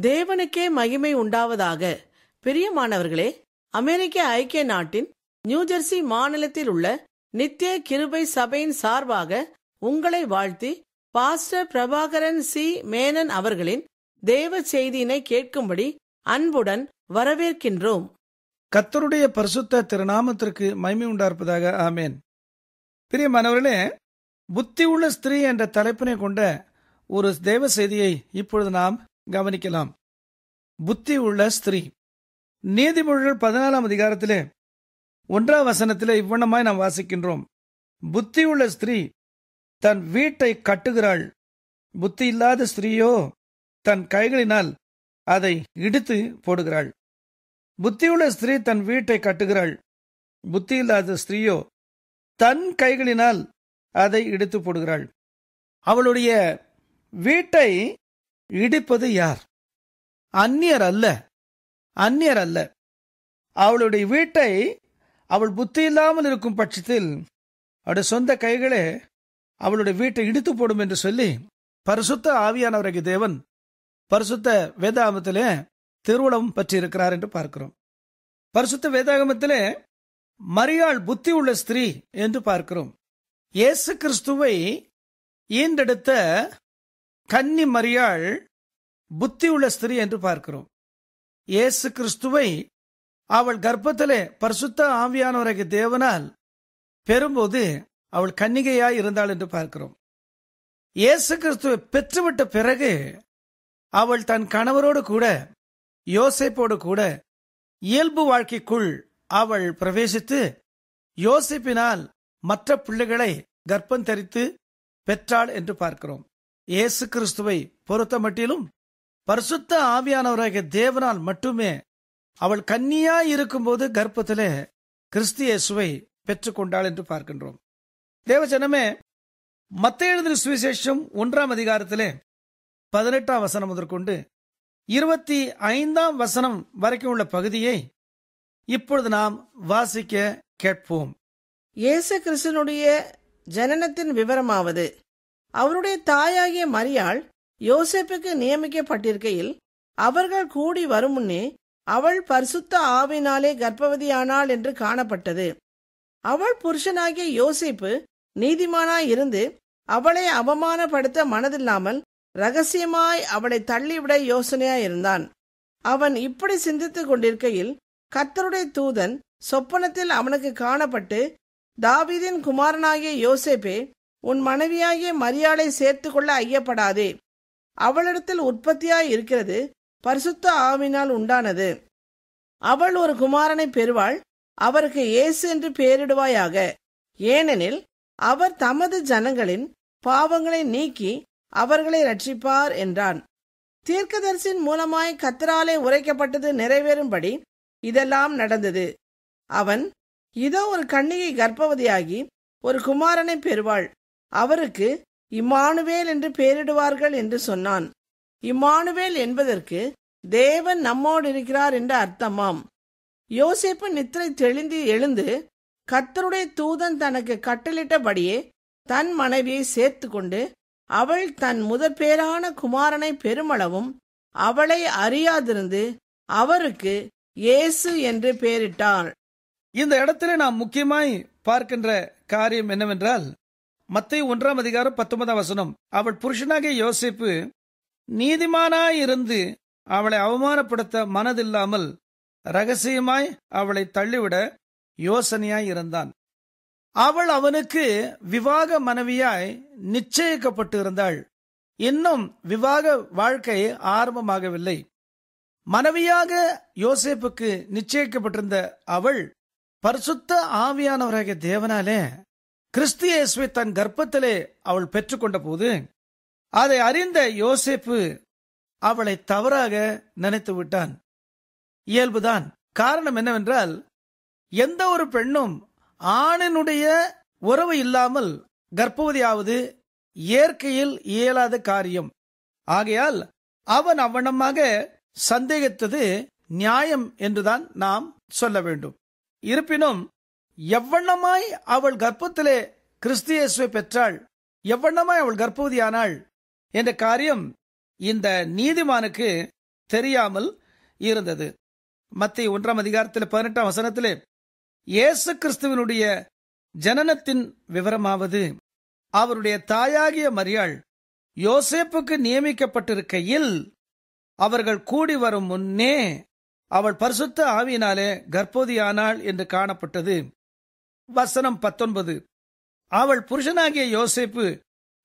தேவனுக்கே மகிமை உண்டாவதாக. பிரியமானவர்களே, அமெரிக்க ஐக்கிய நாட்டின் நியூஜெர்சி மாநிலத்தில் உள்ள நித்திய கிருபை சபையின் சார்பாக உங்களை வாழ்த்தி பாஸ்டர் பிரபாகரன் சி மேனன் அவர்களின் தேவ செய்தியினை கேட்கும்படி அன்புடன் வரவேற்கின்றோம். கர்த்தருடைய பரிசுத்த திருநாமத்திற்கு மகிமை உண்டாயிருப்பதாக. ஆமேன். பிரியமானவர்களே, புத்தி உள்ள ஸ்திரீ என்ற தலைப்பினை கொண்ட ஒரு தேவ செய்தியை இப்பொழுது நாம் கவனிக்கலாம். புத்தி உள்ள ஸ்திரீ. நீதிமொழிகள் 14ஆம் அதிகாரத்திலே 1ஆம் வசனத்திலே இவ்வண்ணமாய் நாம் வாசிக்கின்றோம். புத்தி உள்ள ஸ்திரீ தன் வீட்டை கட்டுகிறாள், புத்தி இல்லாத ஸ்திரீயோ தன் கைகளினால் அதை இடித்து போடுகிறாள். புத்தியுள்ள ஸ்திரீ தன் வீட்டை கட்டுகிறாள், புத்தி இல்லாத ஸ்திரீயோ தன் கைகளினால் அதை இடித்து போடுகிறாள். அவளுடைய வீட்டை இடிப்பது யார்? அந்நியர் அல்ல, அந்நியர் அல்ல. அவளுடைய வீட்டை அவள் புத்தி இல்லாமல் இருக்கும் பட்சத்தில் அவருடைய சொந்த கைகளே அவளுடைய வீட்டை இடித்து போடும் என்று சொல்லி பரிசுத்த ஆவியானவராகிய தேவன் பரிசுத்த வேதாகமத்திலே திருவுளம் பற்றி இருக்கிறார் என்று பார்க்கிறோம். பரிசுத்த வேதாகமத்திலே மரியாள் புத்தி உள்ள ஸ்திரீ என்று பார்க்கிறோம். இயேசு கிறிஸ்துவை ஈண்டெடுத்த கன்னி மரியாள் புத்தி உள்ள ஸ்திரீ என்று பார்க்கிறோம். இயேசு கிறிஸ்துவை அவள் கர்ப்பத்திலே பரிசுத்த ஆவியானவராகிய தேவனால் பெறும்போது அவள் கன்னிகையாய் இருந்தாள் என்று பார்க்கிறோம். இயேசு கிறிஸ்துவை பெற்றுவிட்ட பிறகு அவள் தன் கணவரோடு கூட யோசேப்போடு கூட இயல்பு வாழ்க்கைக்குள் அவள் பிரவேசித்து யோசேப்பினால் மற்ற பிள்ளைகளை கர்ப்பம் தரித்து பெற்றாள் என்று பார்க்கிறோம். இயேசு கிறிஸ்துவை பொறுத்த மட்டிலும் பரிசுத்த ஆவியானவராகிய தேவனால் மட்டுமே அவள் கன்னியாய் இருக்கும்போது கர்ப்பத்திலே கிறிஸ்து இயேசுவை பெற்றுக்கொண்டாள் என்று பார்க்கின்றோம். தேவஜனமே, மத்தேயு எழுதின சுவிசேஷம் 1ஆம் அதிகாரத்திலே 18ஆம் வசனம் முதற்கொண்டு 25ஆம் வசனம் வரைக்கும் உள்ள பகுதியை இப்பொழுது நாம் வாசிக்க கேட்போம். இயேசு கிறிஸ்துனுடைய ஜனனத்தின் விவரமாவது, அவருடைய தாயாகிய மரியாள் யோசேப்புக்கு நியமிக்கப்பட்டிருக்கையில் அவர்கள் கூடி வரும் முன்னே அவள் பரிசுத்த ஆவினாலே கர்ப்பவதியானாள் என்று காணப்பட்டது. அவள் புருஷனாகிய யோசேப்பு நீதிமானாய் இருந்து அவளை அவமானப்படுத்த மனதில்லாமல் ரகசியமாய் அவளை தள்ளிவிட யோசனையாய் இருந்தான். அவன் இப்படி சிந்தித்துக் கொண்டிருக்கையில் கர்த்தருடைய தூதன் சொப்பனத்தில் அவனுக்கு காணப்பட்டு, தாவீதின் குமாரனாகிய யோசேப்பே, உன் மனைவியாகிய மரியாளை சேர்த்துக் கொள்ள ஐயப்படாதே, அவளிடத்தில் உற்பத்தியாய் இருக்கிறது பரிசுத்த ஆவினால் உண்டானது. அவள் ஒரு குமாரனை பெறுவாள், அவருக்கு இயேசு என்று பெயரிடுவாயாக, ஏனெனில் அவர் தமது ஜனங்களின் பாவங்களை நீக்கி அவர்களை ரட்சிப்பார் என்றான். தீர்க்கதரிசியின் மூலமாய் கர்த்தராலே உரைக்கப்பட்டது நிறைவேறும்படி இதெல்லாம் நடந்தது. அவன், இதோ ஒரு கன்னிகை கர்ப்பவதியாகி ஒரு குமாரனை பெறுவாள், அவருக்கு இம்மானுவேல் என்று பெயரிடுவார்கள் என்று சொன்னான். இம்மானுவேல் என்பதற்கு தேவன் நம்மோடு இருக்கிறார் என்று அர்த்தமாம். யோசேப்பு நித்திரை தெளிந்து எழுந்து கர்த்தருடைய தூதன் தனக்கு கட்டளிட்டபடியே தன் மனைவியை சேர்த்து கொண்டு அவள் தன் முதற் பேரான குமாரனை பெருமளவும் அவளை அறியாதிருந்து அவருக்கு இயேசு என்று பெயரிட்டாள். இந்த இடத்துல நாம் முக்கியமாய் பார்க்கின்ற காரியம் என்னவென்றால், மத்தேயு 1ஆம் அதிகாரம் 19ஆம் வசனம், அவள் புருஷனாகிய யோசேப்பு நீதிமானாய் இருந்து அவளை அவமானப்படுத்த மனதில்லாமல் ரகசியமாய் அவளை தள்ளிவிட யோசனையாய் இருந்தான். அவள் அவனுக்கு விவாக மனைவியாய் நிச்சயிக்கப்பட்டு இருந்தாள். இன்னும் விவாக வாழ்க்கை ஆரம்பமாகவில்லை. மனைவியாக யோசேப்புக்கு நிச்சயிக்கப்பட்டிருந்த அவள் பரிசுத்த ஆவியானவராகிய தேவனாலே கிறிஸ்து இயேசுவை தன் கர்ப்பத்திலே அவள் பெற்றுக்கொண்ட போது அதை அறிந்த யோசேப்பு அவளை தவறாக நினைத்து விட்டான். இயல்புதான். காரணம் என்னவென்றால், எந்த ஒரு பெண்ணும் ஆணினுடைய உறவு இல்லாமல் கர்ப்பவதியாவது இயற்கையில் இயலாத காரியம். ஆகையால் அவன் அவ்வண்ணமாக சந்தேகித்தது நியாயம் என்றுதான் நாம் சொல்ல வேண்டும். இருப்பினும் எவ்வண்ணமாய் அவள் கர்ப்பத்திலே கிறிஸ்து இயேசுவை பெற்றாள், எவ்வண்ணமாய் அவள் கர்ப்பவதியானாள் என்ற காரியம் இந்த நீதிமானுக்கு தெரியாமல் இருந்தது. மத்தேயு 1:18 இயேசு கிறிஸ்துவினுடைய ஜனனத்தின் விவரமாவது, அவருடைய தாயாகிய மரியாள் யோசேப்புக்கு நியமிக்கப்பட்டிருக்கையில் அவர்கள் கூடி வரும் முன்னே அவள் பரிசுத்த ஆவியினாலே கர்ப்பவதியானாள் என்று காணப்பட்டது. வசனம் 19, அவள் புருஷனாகிய யோசேப்பு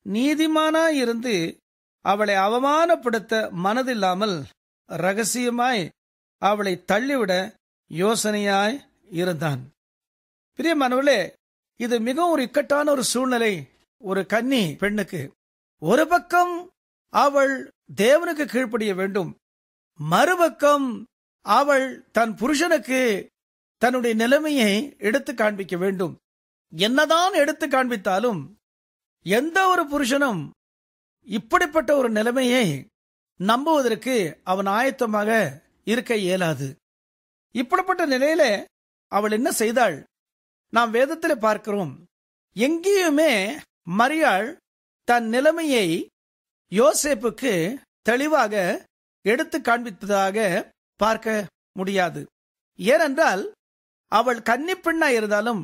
நீதிமானாயிருந்து அவளை அவமானப்படுத்த மனதில்லாமல் ரகசியமாய் அவளை தள்ளிவிட யோசனையாய் இருந்தான். பிரியமானவர்களே, இது மிகவும் ஒரு இக்கட்டான ஒரு சூழ்நிலை. ஒரு கன்னி பெண்ணுக்கு ஒரு பக்கம் அவள் தேவனுக்கு கீழ்ப்படிய வேண்டும், மறுபக்கம் அவள் தன் புருஷனுக்கு தன்னுடைய நிலைமையை எடுத்து காண்பிக்க வேண்டும். என்னதான் எடுத்து காண்பித்தாலும் எந்த ஒரு புருஷனும் இப்படிப்பட்ட ஒரு நிலைமையை நம்புவதற்கு அவன் ஆயத்தமாக இருக்க இயலாது. இப்படிப்பட்ட நிலையில அவள் என்ன செய்தாள்? நாம் வேதத்தில் பார்க்கிறோம், எங்கேயுமே மரியாள் தன் நிலைமையை யோசேப்புக்கு தெளிவாக எடுத்து காண்பித்ததாக பார்க்க முடியாது. ஏனென்றால் அவள் கன்னி பெண்ணாய் இருந்தாலும்,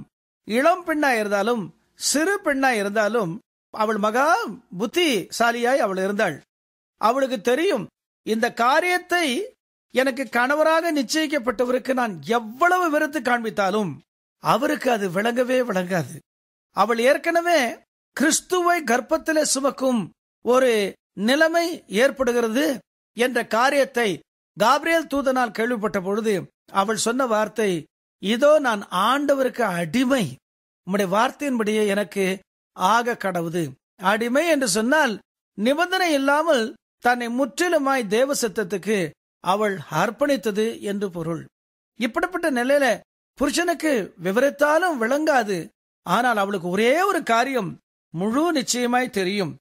இளம் பெண்ணாய் இருந்தாலும், சிறு பெண்ணாய் இருந்தாலும் அவள் மகா புத்திசாலியாய் அவள் இருந்தாள். அவளுக்கு தெரியும், இந்த காரியத்தை எனக்கு கணவராக நிச்சயிக்கப்பட்டவருக்கு நான் எவ்வளவு வெறுத்து காண்பித்தாலும் அவருக்கு அது விளங்கவே விளங்காது. அவள் ஏற்கனவே கிறிஸ்துவை கர்ப்பத்திலே சுமக்கும் ஒரு நிலைமை ஏற்படுகிறது என்ற காரியத்தை காபிரியேல் தூதனால் கேள்விப்பட்ட பொழுது அவள் சொன்ன வார்த்தை, இதோ நான் ஆண்டவருக்கு அடிமை, உம்முடைய வார்த்தையின்படியே எனக்கு ஆக கடவுது. அடிமை என்று சொன்னால் நிபந்தனை இல்லாமல் தன்னை முற்றிலுமாய் தேவ சித்தத்துக்கு அவள் அர்ப்பணித்தது என்று பொருள். இப்படிப்பட்ட நிலையில புருஷனுக்கு விவரித்தாலும் விளங்காது. ஆனால் அவளுக்கு ஒரே ஒரு காரியம் முழு நிச்சயமாய் தெரியும்.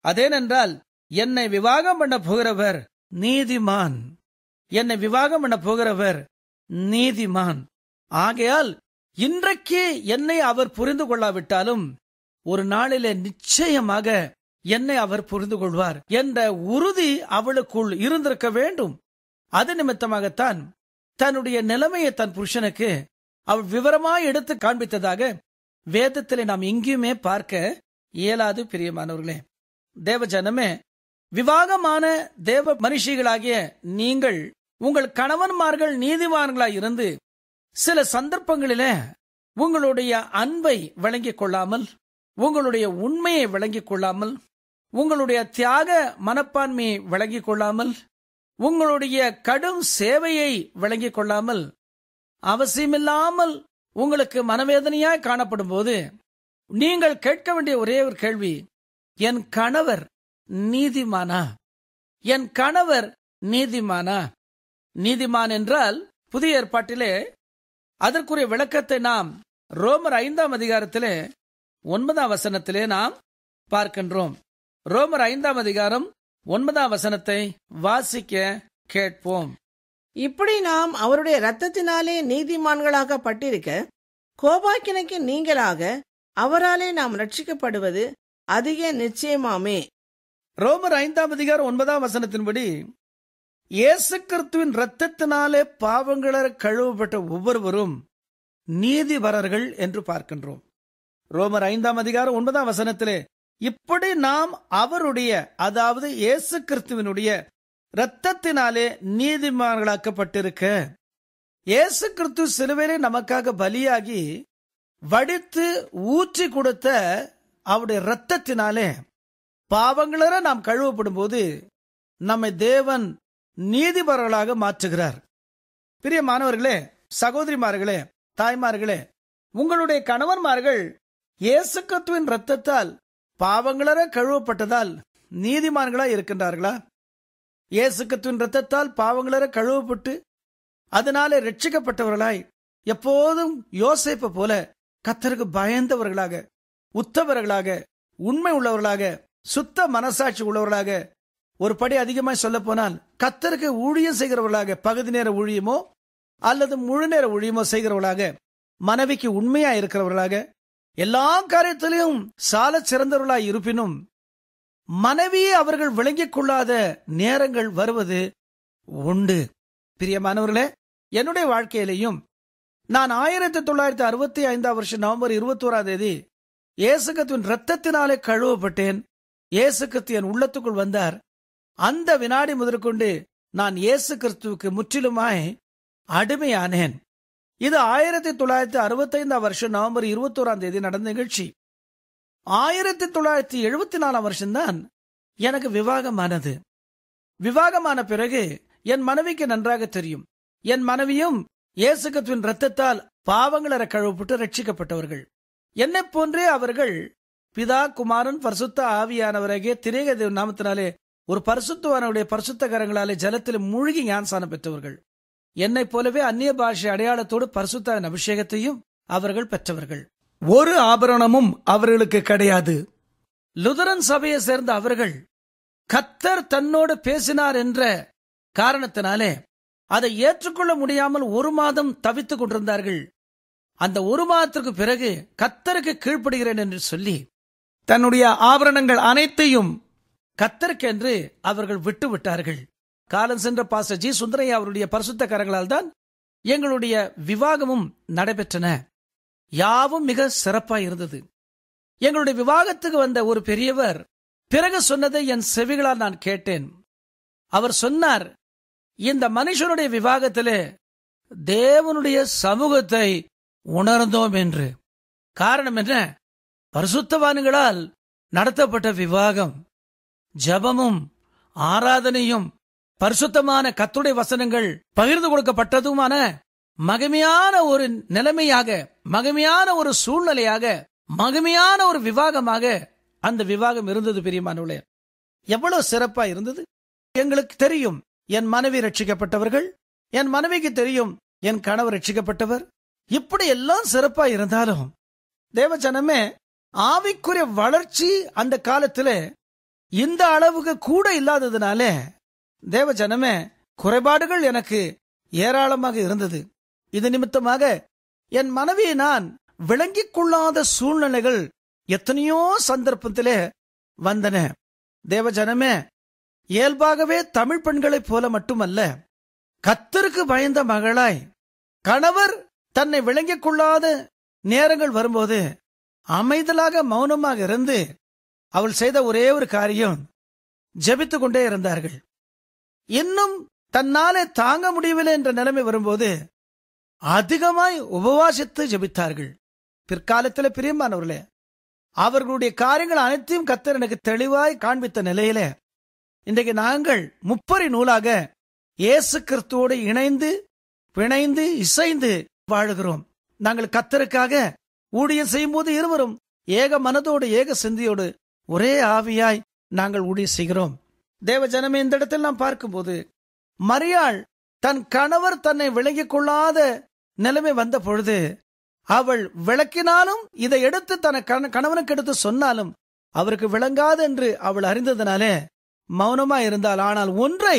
அதேனென்றால், என்னை விவாகம் பண்ண போகிறவர் நீதிமான், என்னை விவாகம் பண்ண போகிறவர் நீதிமான். ஆகையால் இன்றைக்கு என்னை அவர் புரிந்து கொள்ளாவிட்டாலும் ஒரு நாளிலே நிச்சயமாக என்னை அவர் புரிந்து கொள்வார் என்ற உறுதி அவளுக்குள் இருந்திருக்க வேண்டும். அது நிமித்தமாகத்தான் தன்னுடைய நிலைமையை தன் புருஷனுக்கு அவள் விவரமாய் எடுத்து காண்பித்ததாக வேதத்திலே நாம் எங்கேயுமே பார்க்க இயலாது. பிரியமானவர்களே, தேவ ஜனமே, விவாகமான தேவ மனுஷிகளாகிய நீங்கள் உங்கள் கணவன்மார்கள் நீதிமான்களாய் இருந்து சில சந்தர்ப்பங்களிலே உங்களுடைய அன்பை விளங்கிக் கொள்ளாமல், உங்களுடைய உண்மையை விளங்கிக் கொள்ளாமல், உங்களுடைய தியாக மனப்பான்மையை விளங்கிக் கொள்ளாமல், உங்களுடைய கடும் சேவையை விளங்கிக் கொள்ளாமல், அவசியமில்லாமல் உங்களுக்கு மனவேதனையாய் காணப்படும் போது நீங்கள் கேட்க வேண்டிய ஒரே ஒரு கேள்வி, என் கணவர் நீதிமானா? என் கணவர் நீதிமானா? நீதிமான் என்றால் புதிய ஏற்பாட்டிலே அதற்குரிய விளக்கத்தை நாம் ரோமர் 5 9 நாம் பார்க்கின்றோம். ரோமர் 5 9 வாசிக்க கேட்போம். இப்படி நாம் அவருடைய இரத்தத்தினாலே நீதிமான்களாக பட்டிருக்க, கோபாக்கினைக்கு நீங்களாக அவராலே நாம் ரட்சிக்கப்படுவது அதிக நிச்சயமாமே. ரோமர் 5 இயேசு கிறிஸ்துவின் இரத்தத்தினாலே பாவங்கள கழுவப்பட்ட ஒவ்வொருவரும் நீதிபரர்கள் என்று பார்க்கின்றோம். ரோமர் 5 இப்படி நாம் அவருடைய, அதாவது இயேசு கிறிஸ்துவினுடைய இரத்தத்தினாலே நீதிமான்களாக்கப்பட்டிருக்க, இயேசு கிறிஸ்து சிலுவையிலே நமக்காக பலியாகி வடித்து ஊற்றி கொடுத்த அவருடைய இரத்தத்தினாலே பாவங்கள நாம் கழுவப்படும் போது நம்மை தேவன் நீதிபரர்களாக மாற்றுகிறார். பிரியமானவர்களே, சகோதரிமார்களே, தாய்மார்களே, உங்களுடைய கணவன்மார்கள் இயேசு கிறிஸ்துவின் இரத்தத்தால் பாவங்கள கழுவப்பட்டதால் நீதிமான்களா இருக்கின்றார்களா? இயேசு கிறிஸ்துவின் இரத்தத்தால் பாவங்கள கழுவப்பட்டு அதனாலே ரட்சிக்கப்பட்டவர்களாய் எப்போதும் யோசேப்பு போல கர்த்தருக்கு பயந்தவர்களாக, உத்தவர்களாக, உண்மை உள்ளவர்களாக, சுத்த மனசாட்சி உள்ளவர்களாக, ஒரு படி அதிகமாய் சொல்ல போனால் கர்த்தருக்கு ஊழியம் செய்கிறவர்களாக, பகுதி நேர ஊழியமோ அல்லது முழு நேர ஊழியமோ செய்கிறவர்களாக, மனைவிக்கு உண்மையா இருக்கிறவர்களாக, எல்லா காரியத்திலும் சால சிறந்தவர்களாய் இருப்பினும் மனைவியை அவர்கள் விளங்கிக் கொள்ளாத நேரங்கள் வருவது உண்டு. பிரியமானவர்களே, என்னுடைய வாழ்க்கையிலையும் நான் 1965 நவம்பர் 21 இயேசு கிறிஸ்துவின் இரத்தத்தினாலே கழுவப்பட்டேன். இயேசு கிறிஸ்து என் உள்ளத்துக்குள் வந்தார். அந்த வினாடி முதற்கொண்டு நான் இயேசு கிறிஸ்துவுக்கு முற்றிலுமாய் அடிமையானேன். இது 1965 நவம்பர் 21 நடந்த நிகழ்ச்சி. 1974 தான் எனக்கு விவாகமானது. விவாகமான பிறகு என் மனைவிக்கு நன்றாக தெரியும், என் மனைவியும் இயேசு கிறிஸ்துவின் இரத்தத்தால் பாவங்களற கழுவப்பட்டு ரட்சிக்கப்பட்டவர்கள். என்னை போன்றே அவர்கள் பிதா, குமாரன், பரிசுத்த ஆவியானவராகிய திரேக தேவ நாமத்தினாலே ஒரு பரிசுத்தவானுடைய பரிசுத்த கரங்களாலே ஜலத்தில் மூழ்கி ஞானஸ்நானம் பெற்றவர்கள். என்னைப் போலவே அந்நிய பாஷை அடையாளத்தோடு பரிசுத்தாவின் அபிஷேகத்தையும் அவர்கள் பெற்றவர்கள். ஒரு ஆபரணமும் அவர்களுக்கு கிடையாது. லுதரன் சபையை சேர்ந்த அவர்கள் கர்த்தர் தன்னோடு பேசினார் என்ற காரணத்தினாலே அதை ஏற்றுக்கொள்ள முடியாமல் 1 மாதம் தவித்துக் கொண்டிருந்தார்கள். அந்த 1 மாதத்திற்கு பிறகு கர்த்தருக்கு கீழ்ப்படுகிறேன் என்று சொல்லி தன்னுடைய ஆபரணங்கள் அனைத்தையும் கர்த்தருக்கென்று அவர்கள் விட்டு விட்டார்கள். காலம் சென்ற பாஸ்டர் ஜி. சுந்தரையா அவருடைய பரிசுத்த கரங்களால் தான் எங்களுடைய விவாகமும் நடைபெற்றன. யாவும் மிக சிறப்பாய் இருந்தது. எங்களுடைய விவாகத்துக்கு வந்த ஒரு பெரியவர் பிறகு சொன்னதை என் செவிகளால் நான் கேட்டேன். அவர் சொன்னார், இந்த மனுஷனுடைய விவாகத்திலே தேவனுடைய சமூகத்தை உணர்ந்தோம் என்று. காரணம் என்ன? பரிசுத்தவான்களால் நடத்தப்பட்ட விவாகம், ஜபமும் ஆராதனையும் பரிசுத்தமான கர்த்தருடைய வசனங்கள் பகிர்ந்து கொடுக்கப்பட்டதுமான மகிமையான ஒரு நிலைமையாக, மகிமையான ஒரு சூழ்நிலையாக, மகிமையான ஒரு விவாகமாக அந்த விவாகம் இருந்தது. பிரியமானவர்களே, எவ்வளவு சிறப்பா இருந்தது. எங்களுக்கு தெரியும் என் மனைவி ரட்சிக்கப்பட்டவர்கள், என் மனைவிக்கு தெரியும் என் கணவர் ரட்சிக்கப்பட்டவர். இப்படி எல்லாம் சிறப்பா இருந்தாலும் தேவஜனமே, ஆவிக்குரிய வளர்ச்சி அந்த காலத்திலே இந்த அளவுக்கு கூட இல்லாததுனாலே தேவஜனமே, குறைபாடுகள் எனக்கு ஏராளமாக இருந்தது. இது நிமித்தமாக என் மனைவியை நான் விளங்கிக் கொள்ளாத சூழ்நிலைகள் எத்தனையோ சந்தர்ப்பத்திலே வந்தன. தேவஜனமே, இயல்பாகவே தமிழ் பெண்களைப் போல மட்டுமல்ல, கர்த்தருக்கு பயந்த மகளாய் கணவர் தன்னை விளங்கிக் கொள்ளாத நேரங்கள் வரும்போது அமைதலாக மௌனமாக இருந்து அவள் செய்த ஒரே ஒரு காரியம், ஜெபித்துக் கொண்டே இருந்தார்கள். இன்னும் தன்னாலே தாங்க முடியவில்லை என்ற நிலைமை வரும்போது அதிகமாய் உபவாசித்து ஜெபித்தார்கள். பிற்காலத்தில் பிரியமானவர்களே, அவர்களுடைய காரியங்கள் அனைத்தையும் கர்த்தர் எனக்கு தெளிவாய் காண்பித்த நிலையிலே இன்றைக்கு நாங்கள் முப்பரி நூலாக இயேசு கிறிஸ்துவோடு இணைந்து பிணைந்து இசைந்து வாழுகிறோம். நாங்கள் கர்த்தருக்காக ஊழியம் செய்யும் போது இருவரும் ஏக மனதோடு ஏக சிந்தையோடு ஒரே ஆவியாய் நாங்கள் ஊழியம் செய்கிறோம். தேவ ஜனமே, இந்த இடத்தில் நாம் பார்க்கும்போது மரியாள் தன் கணவர் தன்னை விளங்கிக் கொள்ளாத நிலைமை வந்த பொழுது அவள் விளக்கினாலும் இதை எடுத்து தன் கணவனுக்கு எடுத்து சொன்னாலும் அவருக்கு விளங்காது என்று அவள் அறிந்ததனாலே மௌனமா இருந்தாள். ஆனால் ஒன்றை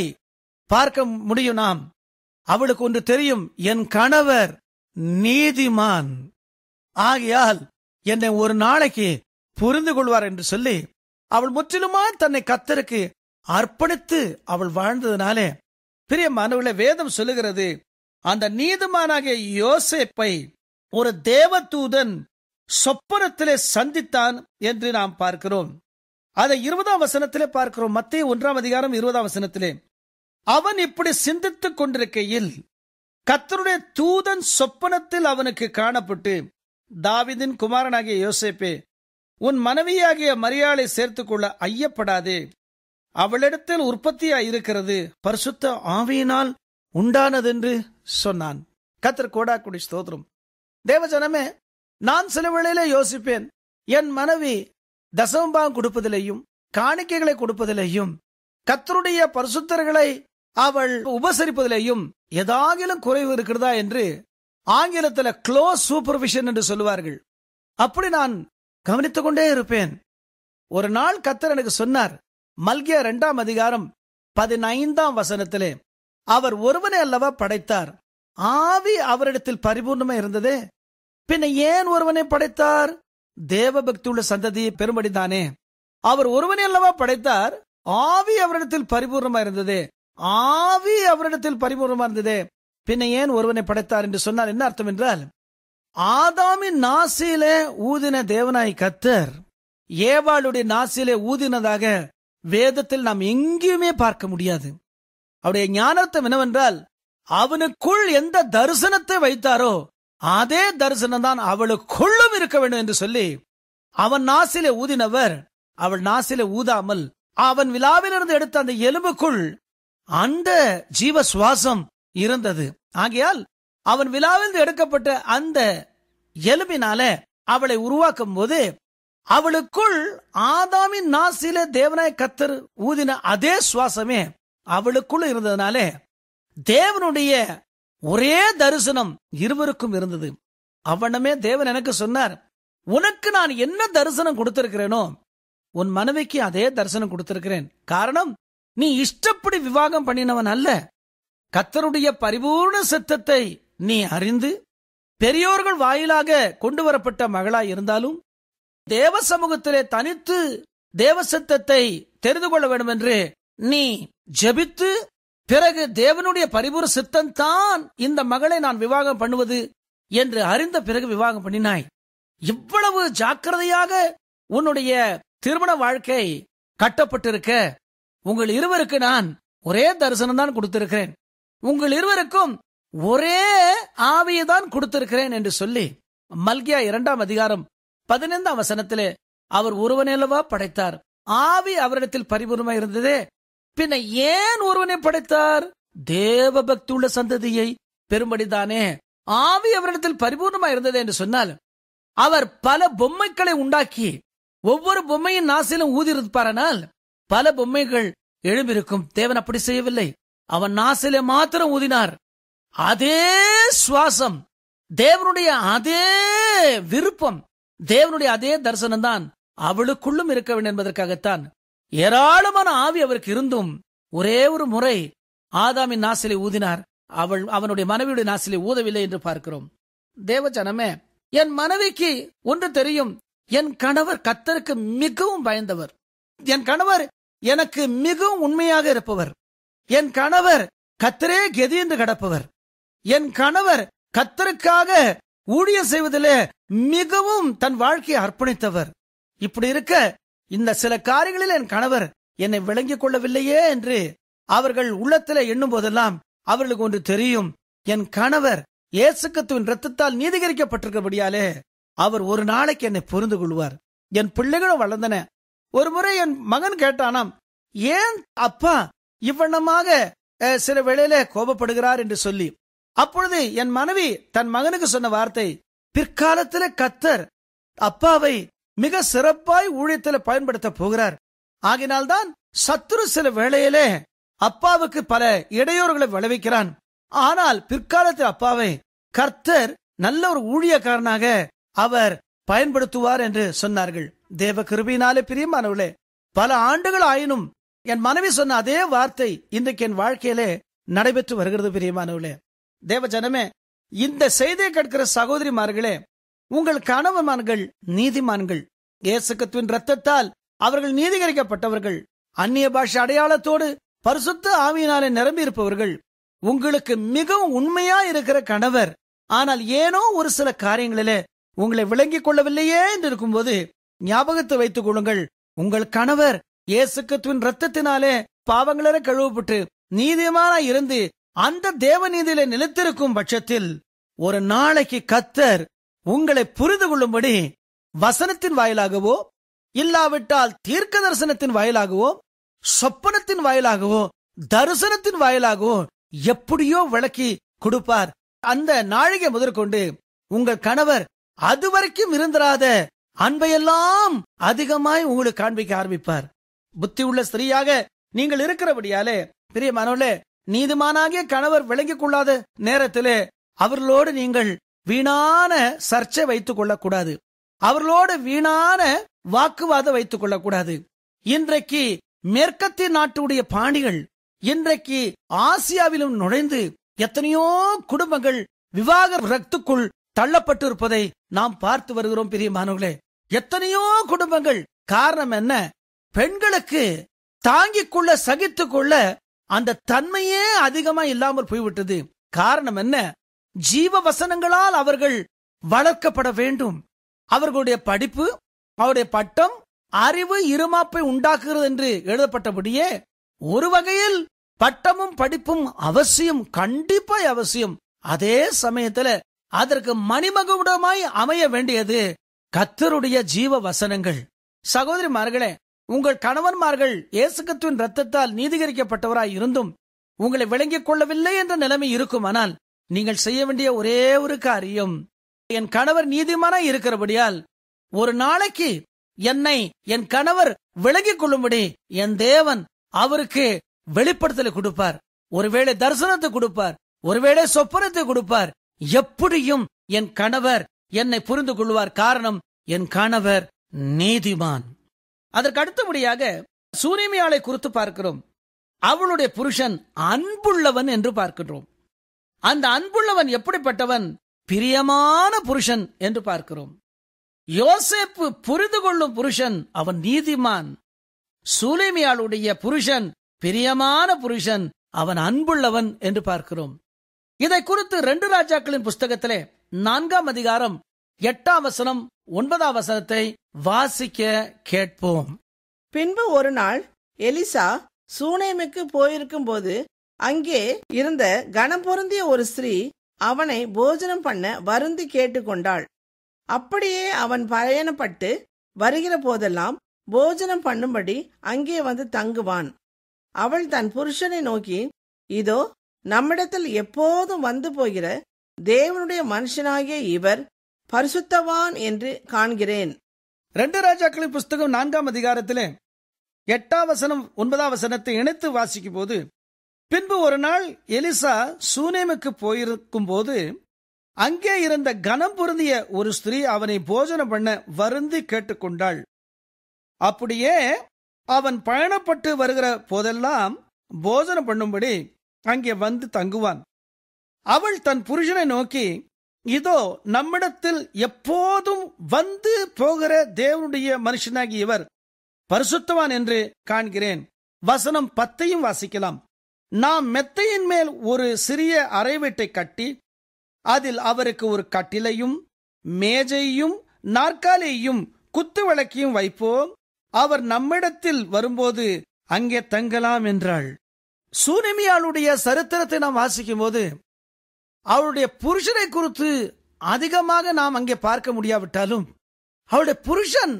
பார்க்க முடியும், நாம் அவளுக்கு ஒன்று தெரியும், என் கணவர் நீதிமான், ஆகையால் என்னை ஒரு நாளைக்கு புரிந்து கொள்வார் என்று சொல்லி அவள் முற்றிலுமா தன்னை கர்த்தருக்கு அர்ப்பணித்து அவள் வாழ்ந்ததனாலே பிரியமானவர்களே, வேதம் சொல்லுகிறது, அந்த நீதிமானாகிய யோசேப்பை ஒரு தேவதூதன் சொப்பனத்திலே சந்தித்தான் என்று நாம் பார்க்கிறோம். அதை 20ஆம் வசனத்திலே பார்க்கிறோம். மத்தேயு 1ஆம் அதிகாரம் 20ஆம் வசனத்திலே, அவன் இப்படி சிந்தித்துக் கொண்டிருக்கையில் கர்த்தருடைய தூதன் சொப்பனத்தில் அவனுக்கு காணப்பட்டு, தாவீதின் குமாரனாகிய யோசேப்பே, உன் மனைவியாகிய மரியாளை சேர்த்துக் கொள்ள ஐயப்படாதே, அவளிடத்தில் உற்பத்தியாய் இருக்கிறது பரிசுத்த ஆவியினால் உண்டானதென்று சொன்னான். கர்த்தர் கோடாக்குடி ஸ்தோத்திரம். தேவஜனமே, நான் சில வேளையிலே யோசிப்பேன், என் மனைவி தசமபாகம் கொடுப்பதிலேயும் காணிக்கைகளை கொடுப்பதிலேயும் கர்த்தருடைய பரிசுத்தர்களை அவள் உபசரிப்பதிலேயும் ஏதாகிலும் குறைவு இருக்கிறதா என்று ஆங்கிலத்தில் க்ளோஸ் சூப்பர்விஷன் என்று சொல்லுவார்கள். அப்படி நான் கவனித்துக் கொண்டே இருப்பேன். ஒரு நாள் கர்த்தர் எனக்கு சொன்னார், மல்கியா 2ஆம் அதிகாரம் 15ஆம் வசனத்திலே, அவர் ஒருவனை அல்லவா படைத்தார், ஆவி அவரிடத்தில் பரிபூர்ணமா இருந்ததே, பின்ன ஏன் ஒருவனை படைத்தார்? தேவ பக்தி உள்ள சந்ததியை பெரும்படிதானே. அவர் ஒருவனை அல்லவா படைத்தார், ஆவி அவரிடத்தில் பரிபூர்ணமா இருந்ததே, ஆவி அவரிடத்தில் பரிபூர்ணமா இருந்ததே, பின்ன ஏன் ஒருவனை படைத்தார் என்று சொன்னார். என்ன அர்த்தம் என்றால், ஆதாமின் நாசியிலே ஊதின தேவனாய் கர்த்தர் ஏவாளுடைய நாசியிலே ஊதினதாக வேதத்தில் நாம் எங்கேயுமே பார்க்க முடியாது. அவருடைய ஞானார்த்தம் என்னவென்றால், அவனுக்குள் எந்த தரிசனத்தை வைத்தாரோ அதே தரிசனம் தான் அவளுக்குள்ளும் இருக்க வேண்டும் என்று சொல்லி அவன் நாசிலே ஊதினவர் அவள் நாசிலே ஊதாமல் அவன் விலாவிலிருந்து எடுத்த அந்த எலும்புக்குள் அந்த ஜீவ சுவாசம் இருந்தது. ஆகையால் அவன் விலாவிலிருந்து எடுக்கப்பட்ட அந்த எலும்பினால அவளை உருவாக்கும் போது அவளுக்குள் ஆதாமின் நாசிலே தேவனாய் கர்த்தர் ஊதின அதே சுவாசமே அவளுக்குள்ள இருந்ததுனாலே தேவனுடைய ஒரே தரிசனம் இருவருக்கும் இருந்தது. அவனமே தேவன் எனக்கு சொன்னார், உனக்கு நான் என்ன தரிசனம் கொடுத்திருக்கிறேனோ உன் மனைவிக்கு அதே தரிசனம் கொடுத்திருக்கிறேன். காரணம், நீ இஷ்டப்படி விவாகம் பண்ணினவன் அல்ல. கர்த்தருடைய பரிபூர்ண சித்தத்தை நீ அறிந்து பெரியோர்கள் வாயிலாக கொண்டு வரப்பட்ட மகளாய் இருந்தாலும் தேவ சமூகத்திலே தனித்து தேவ சித்தத்தை தெரிந்து கொள்ள வேண்டும் என்று நீ ஜெபித்து பிறகு தேவனுடைய பரிபூர்ண சித்தம் தான் இந்த மகளை நான் விவாகம் பண்ணுவது என்று அறிந்த பிறகு விவாகம் பண்ணினாய். இவ்வளவு ஜாக்கிரதையாக உன்னுடைய திருமண வாழ்க்கை கட்டப்பட்டிருக்க உங்கள் இருவருக்கு நான் ஒரே தரிசனம் தான் கொடுத்திருக்கிறேன், உங்கள் இருவருக்கும் ஒரே ஆவியை தான் கொடுத்திருக்கிறேன் என்று சொல்லி மல்கியா 2ஆம் அதிகாரம் 15ஆம் வசனத்திலே அவர் ஒருவனேலவா படைத்தார், ஆவி அவரிடத்தில் பரிபூர்ணமாக இருந்ததே, பின்ன ஏன் ஒருவனை படைத்தார்? தேவ பக்தி உள்ள சந்ததியை பெரும்படிதானே. ஆவி அவரிடத்தில் பரிபூர்ணமாக இருந்தது என்று சொன்னால் அவர் பல பொம்மைகளை உண்டாக்கி ஒவ்வொரு பொம்மையின் நாசிலும் ஊதியிருப்பாரனால் பல பொம்மைகள் எழும்பிருக்கும். தேவன் அப்படி செய்யவில்லை. அவன் நாசிலே மாத்திரம் ஊதினார். அதே சுவாசம், தேவனுடைய அதே விருப்பம், தேவனுடைய அதே தரிசனம் தான் அவளுக்குள்ளும் இருக்க வேண்டும் என்பதற்காகத்தான் ஏராளமான ஆவி அவருக்கு இருந்தும் ஒரே ஒரு முறை ஆதாமின் நாசிலே ஊதினார். அவனுடைய மனைவியுடைய நாசிலே ஊதவில்லை என்று பார்க்கிறோம். தேவ ஜனமே, என் மனைவிக்கு ஒன்று தெரியும், என் கணவர் கர்த்தருக்கு மிகவும் பயந்தவர், என் கணவர் எனக்கு மிகவும் உண்மையாக இருப்பவர், என் கணவர் கர்த்தரே கெதி என்று கிடப்பவர், என் கணவர் கர்த்தருக்காக ஊழியம் செய்வதிலே மிகவும் தன் வாழ்க்கையை அர்ப்பணித்தவர். இப்படி இருக்க இந்த சில காரியங்களில் என் கணவர் என்னை விளங்கிக் கொள்ளவில்லையே என்று அவர்கள் உள்ளத்திலே எண்ணும் போதெல்லாம் அவர்களுக்கு ஒன்று தெரியும், என் கணவர் இயேசு கிறிஸ்துவின் இரத்தத்தால் நீதிகரிக்கப்பட்டிருக்கிறபடியாலே அவர் ஒரு நாளைக்கு என்னை புரிந்து கொள்வார். என் பிள்ளைகளும் வளர்ந்தன. ஒரு முறை என் மகன் கேட்டானாம், ஏன் அப்பா இவ்வண்ணமாக சில வேளையில கோபப்படுகிறார் என்று சொல்லி. அப்பொழுது என் மனைவி தன் மகனுக்கு சொன்ன வார்த்தை, பிற்காலத்திலே கர்த்தர் அப்பாவை மிக சிறப்பாய் ஊழியத்தில் பயன்படுத்த போகிறார். ஆகினால்தான் சத்துரு சில வேளையிலே அப்பாவுக்கு பல இடையூறுகளை விளைவிக்கிறான். ஆனால் பிற்காலத்தில் அப்பாவை கர்த்தர் நல்ல ஒரு ஊழியக்காரனாக அவர் பயன்படுத்துவார் என்று சொன்னார்கள். தேவ கிருபையினாலே பிரியமானவர்களே, பல ஆண்டுகள் ஆயினும் என் மனைவி சொன்ன அதே வார்த்தை இன்றைக்கு என் வாழ்க்கையிலே நடைபெற்று வருகிறது. பிரியமானவர்களே, தேவ ஜனமே, இந்த செய்தியை கேட்கிற சகோதரிமார்களே, உங்கள் கணவன்மார்கள் நீதிமான்கள், இயேசு கிறிஸ்துவின் இரத்தத்தால் அவர்கள் நீதிகரிக்கப்பட்டவர்கள், அந்நிய பாஷை அடையாளத்தோடு பரிசுத்த ஆவியினாலே நிரம்பி இருப்பவர்கள், உங்களுக்கு மிகவும் உண்மையா இருக்கிற கணவர், ஆனால் ஏனோ ஒரு சில காரியங்களிலே உங்களை விளங்கிக் கொள்ளவில்லையே என்று இருக்கும்போது ஞாபகத்தை வைத்துக் கொள்ளுங்கள், உங்கள் கணவர் இயேசு கிறிஸ்துவின் இரத்தத்தினாலே பாவங்கள கழுவப்பட்டு நீதிமானாய் இருந்து அந்த தேவ நீதியிலே நிலைத்திருக்கும் பட்சத்தில் ஒரு நாளைக்கு கர்த்தர் உங்களை புரிந்து கொள்ளும்படி வசனத்தின் வாயிலாகவோ இல்லாவிட்டால் தீர்க்க தரிசனத்தின் வாயிலாகவோ சொப்பனத்தின் வாயிலாகவோ தரிசனத்தின் வாயிலாகவோ எப்படியோ விளக்கி கொடுப்பார். அந்த நாழிகை முதற்கொண்டு உங்கள் கணவர் அதுவரைக்கும் இருந்திராத அன்பையெல்லாம் அதிகமாய் உங்களுக்கு காண்பிக்க ஆரம்பிப்பார். புத்தி உள்ள ஸ்திரீயாக நீங்கள் இருக்கிறபடியாலே பிரியமானவர்களே, நீதிமானாகிய கணவர் விளங்கிக் கொள்ளாத நேரத்திலே அவர்களோடு நீங்கள் வீணான சர்ச்சை வைத்துக் கொள்ளக்கூடாது, அவர்களோடு வீணான வாக்குவாதம் வைத்துக் கொள்ளக்கூடாது. இன்றைக்கு மேற்கத்திய நாட்டுடைய பாணிகள் இன்றைக்கு ஆசியாவிலும் நுழைந்து எத்தனையோ குடும்பங்கள் விவாகரத்துக்குள் தள்ளப்பட்டிருப்பதை நாம் பார்த்து வருகிறோம். பிரியமானவர்களே, எத்தனையோ குடும்பங்கள். காரணம் என்ன? பெண்களுக்கு தாங்கிக் கொள்ள சகித்துக் கொள்ள அந்த தன்மையே அதிகமா இல்லாமல் போய்விட்டது. காரணம் என்ன? ஜீவ வசனங்களால் அவர்கள் வளர்க்கப்பட வேண்டும். அவர்களுடைய படிப்பு, அவருடைய பட்டம், அறிவு இருமாப்பை உண்டாக்குகிறது என்று எழுதப்பட்டபடியே ஒரு வகையில் பட்டமும் படிப்பும் அவசியம், கண்டிப்பாய் அவசியம். அதே சமயத்துல அதற்கு மணிமகுடமாய் அமைய வேண்டியது கர்த்தருடைய ஜீவ வசனங்கள். சகோதரிமார்களே, உங்கள் கணவன்மார்கள் இயேசு கிறிஸ்துவின் இரத்தத்தால் நீதிகரிக்கப்பட்டவராய் இருந்தும் உங்களை விளங்கிக் கொள்ளவில்லை என்ற நிலைமை இருக்குமானால் நீங்கள் செய்ய வேண்டிய ஒரே ஒரு காரியம், என் கணவர் நீதிமானாய் இருக்கிறபடியால் ஒரு நாளைக்கு என்னை என் கணவர் விளங்கிக் கொள்ளும்படி என் தேவன் அவருக்கு வெளிப்படுத்தலை கொடுப்பார். ஒருவேளை தரிசனத்தை கொடுப்பார், ஒருவேளை சொப்பனத்தை கொடுப்பார். எப்படியும் என் கணவர் என்னை புரிந்து கொள்வார். காரணம், என் கணவர் நீதிமான். அதற்கு அடுத்தபடியாக சூனேமியாளை குறித்து பார்க்கிறோம். அவளுடைய புருஷன் அன்புள்ளவன் என்று பார்க்கிறோம். அந்த அன்புள்ளவன் எப்படிப்பட்டவன்? பிரியமான புருஷன் என்று பார்க்கிறோம். யோசேப்பு புரிந்து கொள்ளும் புருஷன், அவன் நீதிமான். சூலேமியாளுடைய புருஷன் பிரியமான புருஷன், அவன் அன்புள்ளவன் என்று பார்க்கிறோம். இதை குறித்து 2 ராஜாக்களின் புஸ்தகத்திலே 4ஆம் அதிகாரம் 8ஆம் வசனம் 9ஆம் வசனத்தை வாசிக்க கேட்போம். பின்பு ஒரு நாள் எலிசா சூனேமுக்கு போயிருக்கும் போது அங்கே இருந்த கனம் பொருந்திய ஒரு ஸ்திரீ அவனை போஜனம் பண்ண வருந்தி கேட்டுக்கொண்டாள். அப்படியே அவன் பயணப்பட்டு வருகிற போதெல்லாம் போஜனம் பண்ணும்படி அங்கே வந்து தங்குவான். அவள் தன் புருஷனை நோக்கி, இதோ நம்மிடத்தில் எப்போதும் வந்து போகிற தேவனுடைய மனுஷனாகிய இவர் பரிசுத்தவான் என்று காண்கிறேன். 2 ராஜாக்களின் புஸ்தகம் 4ஆம் அதிகாரத்திலே 8ஆம் வசனம் 9ஆம் வசனத்தை இணைத்து வாசிக்கும் போது, பின்பு ஒரு நாள் எலிசா சூனேமுக்கு போயிருக்கும் போது அங்கே இருந்த கனம் பொருந்திய ஒரு ஸ்திரீ அவனை போஜனம் பண்ண வருந்தி கேட்டுக்கொண்டாள். அப்படியே அவன் பயணப்பட்டு வருகிற போதெல்லாம் போஜனம் பண்ணும்படி அங்கே வந்து தங்குவான். அவள் தன் புருஷனை நோக்கி, இதோ நம்மிடத்தில் எப்போதும் வந்து போகிற தேவனுடைய மனுஷனாகி இவர் பரிசுத்தவான் என்று காண்கிறேன். வசனம் 10 வாசிக்கலாம். நாம் மெத்தையின் மேல் ஒரு சிறிய அறை வீட்டை கட்டி அதில் அவருக்கு ஒரு கட்டிலையும் மேஜையும் நாற்காலியையும் குத்து விளக்கையும் வைப்போம். அவர் நம்மிடத்தில் வரும்போது அங்கே தங்கலாம் என்றாள். சூனேமியாளுடைய சரித்திரத்தை நாம் வாசிக்கும் போது அவளுடைய புருஷனை குறித்து அதிகமாக நாம் அங்கே பார்க்க முடியாவிட்டாலும் அவளுடைய புருஷன்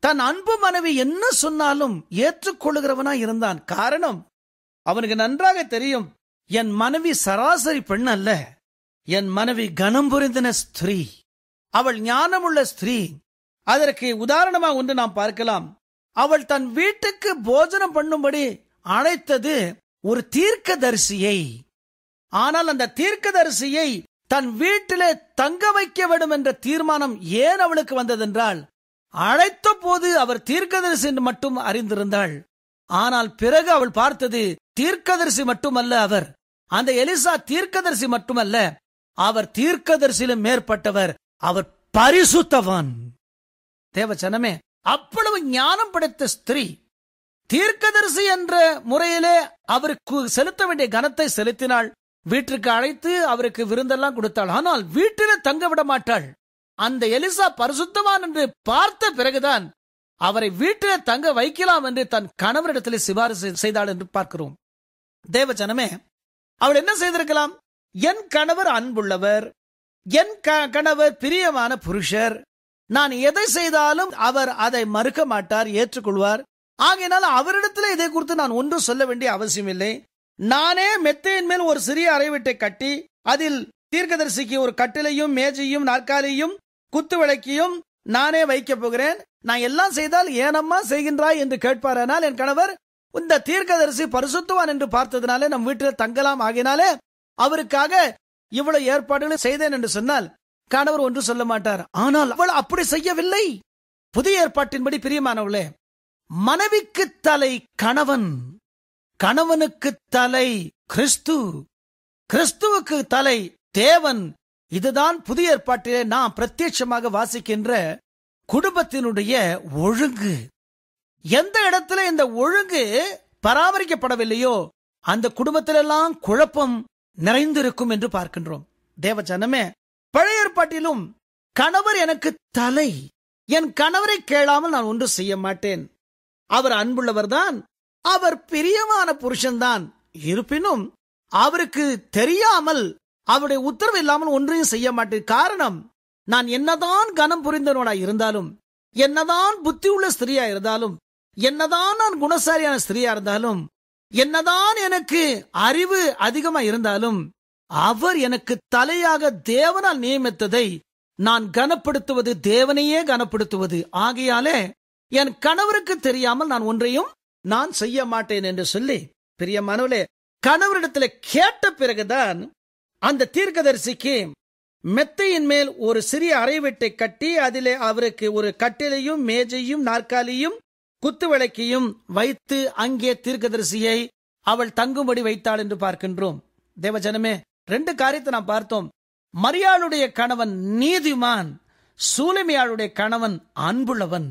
தன் அன்பு மனைவி என்ன சொன்னாலும் ஏற்றுக்கொள்ளுகிறவனா இருந்தான். காரணம், அவனுக்கு நன்றாக தெரியும், என் மனைவி சராசரி பெண் அல்ல, என் மனைவி கனம் புரிந்தின ஸ்திரீ, அவள் ஞானமுள்ள ஸ்திரீ. அதற்கு உதாரணமாக ஒன்று நாம் பார்க்கலாம். அவள் தன் வீட்டுக்கு போஜனம் பண்ணும்படி அழைத்தது ஒரு தீர்க்கதரிசியை. ஆனால் அந்த தீர்க்கதரிசியை தன் வீட்டிலே தங்க வைக்க வேண்டும் என்ற தீர்மானம் ஏன் அவளுக்கு வந்ததென்றால், அழைத்த போது அவர் தீர்க்கதரிசி என்று மட்டும் அறிந்திருந்தாள். ஆனால் பிறகு அவள் பார்த்தது தீர்க்கதரிசி மட்டுமல்ல, அவர் அந்த எலிசா தீர்க்கதரிசி மட்டுமல்ல, அவர் தீர்க்கதரிசியிலும் மேற்பட்டவர், அவர் பரிசுத்தவான். தேவச்சனமே, அவ்வளவு ஞானம் படைத்த ஸ்திரீ தீர்க்கதரிசி என்ற முறையிலே அவருக்கு செலுத்த வேண்டிய கனத்தை செலுத்தினாள். வீட்டிற்கு அழைத்து அவருக்கு விருந்தெல்லாம் கொடுத்தாள். ஆனால் வீட்டிலே தங்க விட மாட்டாள். அந்த எலிசா பரிசுத்தவான் என்று பார்த்த பிறகுதான் அவரை வீட்டிலே தங்க வைக்கலாம் என்று தன் கணவரிடத்திலே சிபாரிசு செய்தாள் என்று பார்க்கிறோம். தேவஜனமே, அவள் என்ன செய்திருக்கலாம்? என் கணவர் அன்புள்ளவர், என் கணவர் பிரியமான புருஷர், நான் எதை செய்தாலும் அவர் அதை மறுக்க மாட்டார், ஏற்றுக்கொள்வார். ஆகையினால் அவரிடத்தில் இதை குறித்து நான் ஒன்றும் சொல்ல வேண்டிய அவசியம் இல்லை. நானே மெத்தையின் மேல் ஒரு சிறிய அறை வீட்டை கட்டி அதில் தீர்க்கதரிசிக்கு ஒரு கட்டிலையும் மேஜையும் நாற்காலியும் குத்து விளக்கையும் நானே வைக்க போகிறேன். நான் எல்லாம் செய்தால் ஏனம்மா செய்கின்றாய் என்று கேட்பாரானால் என் கணவர் இந்த தீர்க்கதரிசி பரிசுத்தவான் என்று பார்த்ததுனாலே நம் வீட்டில் தங்கலாம், ஆகினாலே அவருக்காக இவ்வளவு ஏற்பாடுகளை செய்தேன் என்று சொன்னால் கணவர் ஒன்று சொல்ல மாட்டார். ஆனால் அவள் அப்படி செய்யவில்லை. புதிய ஏற்பாட்டின்படி பிரியமானவளே, மனைவிக்கு தலை கணவன், கணவனுக்கு தலை கிறிஸ்து, கிறிஸ்துவுக்கு தலை தேவன். இதுதான் புதிய ஏற்பாட்டிலே நாம் பிரத்யட்சமாக வாசிக்கின்ற குடும்பத்தினுடைய ஒழுங்கு. எந்த இடத்துல இந்த ஒழுங்கு பராமரிக்கப்படவில்லையோ அந்த குடும்பத்திலெல்லாம் குழப்பம் நிறைந்திருக்கும் என்று பார்க்கின்றோம். தேவ ஜனமே, பழைய ஏற்பாட்டிலும் கணவர் எனக்கு தலை, என் கணவரை கேளாமல் நான் ஒன்று செய்ய மாட்டேன், அவர் அன்புள்ளவர்தான், அவர் பிரியமான புருஷன்தான், இருப்பினும் அவருக்கு தெரியாமல் அவருடைய உத்தரவு இல்லாமல் ஒன்றையும் செய்ய மாட்டேன். காரணம், நான் என்னதான் கனம் புரிந்தவனாய் இருந்தாலும், என்னதான் புத்தி உள்ள ஸ்திரியா இருந்தாலும், என்னதான் நான் குணசாலியான ஸ்திரியா இருந்தாலும், என்னதான் எனக்கு அறிவு அதிகமா இருந்தாலும், அவர் எனக்கு தலையாக தேவனால் நியமித்ததை நான் கனப்படுத்துவது தேவனையே கனப்படுத்துவது. ஆகையாலே என் கணவருக்கு தெரியாமல் நான் ஒன்றையும் நான் செய்ய மாட்டேன் என்று சொல்லி, பிரியமானவர்களே, கணவரிடத்தில் கேட்ட பிறகுதான் அந்த தீர்க்கதரிசிக்கு மெத்தையின் மேல் ஒரு சிறிய அறைவீட்டை கட்டி அதிலே அவருக்கு ஒரு கட்டிலையும் மேஜையும் நாற்காலியும் குத்து விளக்கையும் வைத்து அங்கே தீர்க்கதரிசியை அவள் தங்கும்படி வைத்தாள் என்று பார்க்கின்றோம். தேவஜனமே, 2 காரியத்தை நாம் பார்த்தோம். மரியாளுடைய கணவன் நீதிமான், சூலமியாளுடைய கணவன் அன்புள்ளவன்.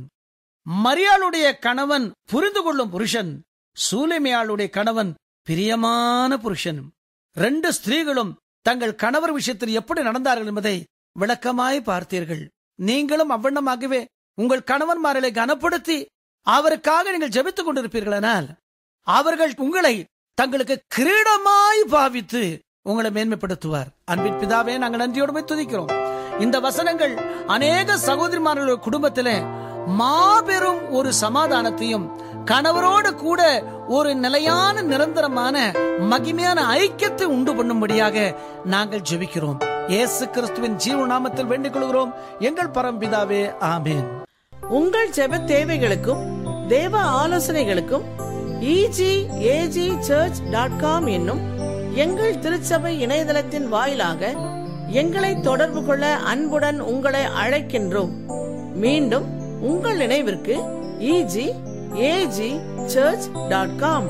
மரியாளுடைய கணவன் புரிந்து கொள்ளும் புருஷன், சூலமியாளுடைய கணவன் பிரியமான புருஷன். 2 ஸ்திரீகளும் தங்கள் கணவர் விஷயத்தில் எப்படி நடந்தார்கள் என்பதை விளக்கமாய் பார்த்தீர்கள். நீங்களும் அவ்வண்ணமாகவே உங்கள் கணவன்மார்களை கனப்படுத்தி அவருக்காக நீங்கள் ஜெபித்துக் கொண்டிருப்பீர்களானால் அவர்கள் உங்களை தங்களுக்கு கிரீடமாய் பாவித்து உங்களை மேன்மைப்படுத்துவார். அன்பின் பிதாவே, நாங்கள் நன்றியோடு போய் துதிக்கிறோம். இந்த வசனங்கள் அநேக சகோதரிமார்களுடைய குடும்பத்திலே மாபெரும் ஒரு சமாதானத்தையும், கணவரோடு கூட ஒரு நிலையான நிரந்தரமான மகிமையான ஐக்கியத்தை உண்டு பண்ணும்படியாக நாங்கள் ஜெபிக்கிறோம். இயேசு கிறிஸ்துவின் ஜீவ நாமத்தில் வேண்டிக் கொள்கிறோம் எங்கள் பரம்பிதாவே, ஆமென். உங்கள் ஜெப தேவைகளுக்கும் தேவ ஆலோசனைகளுக்கும் egagchurch.com என்னும் எங்கள் திருச்சபை இணையதளத்தின் வாயிலாக எங்களை தொடர்பு கொள்ள அன்புடன் உங்களை அழைக்கின்றோம். மீண்டும் உங்கள் நினைவிற்கு egagchurch.com